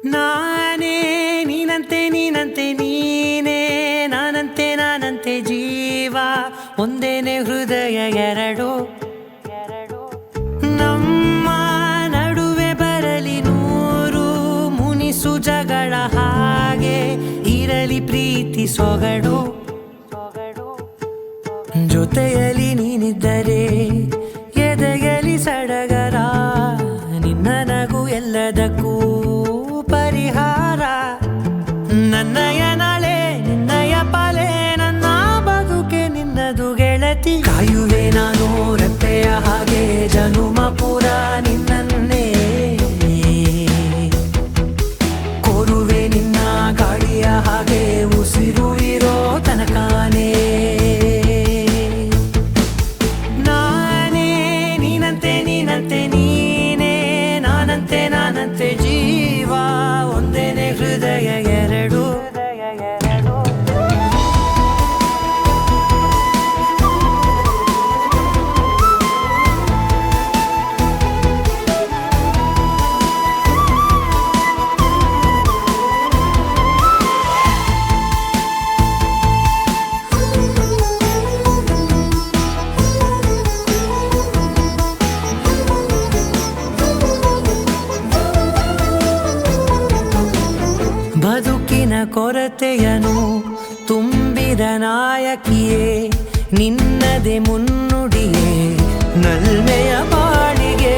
ನಾನೇ ನೀನಂತೆ ನೀನಂತೆ ನೀನೇ ನಾನಂತೆ ನಾನಂತೆ ಜೀವ ಒಂದೇನೆ ಹೃದಯ ಎರಡು ನಮ್ಮ ನಡುವೆ ಬರಲಿ ನೂರು ಮುನಿಸು ಜಗಳ ಹಾಗೆ ಇರಲಿ ಪ್ರೀತಿ ಸೊಗಡು ಜೊತೆಯಲ್ಲಿ ನೀನಿದ್ದರೆ ಎದೆಯಲಿ ಸಡಗರ ನಿನ್ನ ನಗು ಎಲ್ಲದಕ್ಕೂ ಪರಿಹಾರ ನನ್ನಯ ನಾಳೆ ನಿನ್ನಯ ಪಾಲೆ ನನ್ನ ಬದುಕೆ ನಿನ್ನದು ಗೆಳತಿ ಕಾಯುವೆ ನಾನು ರೆಪ್ಪೆಯ ಹಾಗೆ ಜನುಮ ಪೂರ ನಿನ್ನನ್ನೇ ಕೋರುವೆ ನಿನ್ನ ಗಾಳಿಯ ಹಾಗೆ ಉಸಿರು ಇರೋ ತನಕಾನೇ ನಾನೇ ನೀನಂತೆ ನೀನಂತೆ ನೀನೇ ನಾನಂತೆ ನಾನಂತೆ ಜೀವ ಒಂದೇನೆ ಹೃದಯ ಎರಡು ಬದುಕಿನ ಕೊರತೆಯನು ತುಂಬಿದ ನಾಯಕಿಯೇ ನಿನ್ನದೆ ಮುನ್ನುಡಿಯೇ ನಲ್ಮೆಯ ಬಾಳಿಗೆ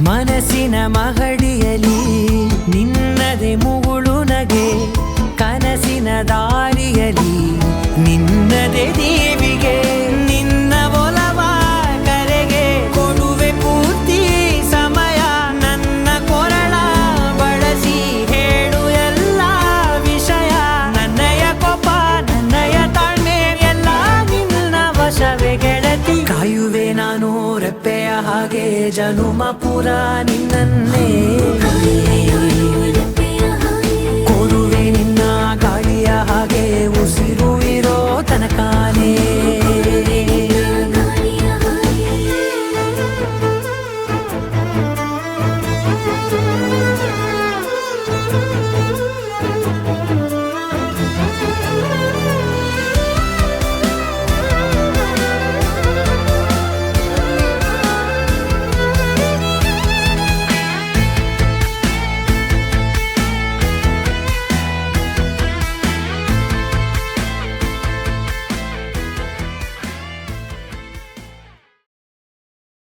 ಮನಸ್ಸಿನ ಮಹಡಿಯಲಿ ನಿನ್ನದೆ ಮುಗುಳು ನಗೆ ಕನಸಿನ ದಾರಿಯಲಿ ನಿನ್ನದೆ ದೀವಿಗೆ ನಿನ್ನ ಒಲವ ಕರೆಗೆ ಕೊಡುವೆ ಪೂರ್ತಿ ಸಮಯ ನನ್ನ ಕೊರಳ ಬಳಸಿ ಹೇಳು ಎಲ್ಲ ವಿಷಯ ನನ್ನಯ ಕೋಪ ನನ್ನಯ ತಾಳ್ಮೆ ಎಲ್ಲ ನಿನ್ನ ವಶವೇ ಗೆಳತಿ ಕಾಯುವೆ ನಾನು ರೆಪ್ಪೆಯ ಹಾಗೆ ಜನುಮ ಪುರ ನಿನ್ನನ್ನೇ ಕೋರುವೆ ನಿನ್ನ ಗಾಳಿಯ ಹಾಗೆ ಉಸಿರು ಇರೋ ತನಕಾನೇ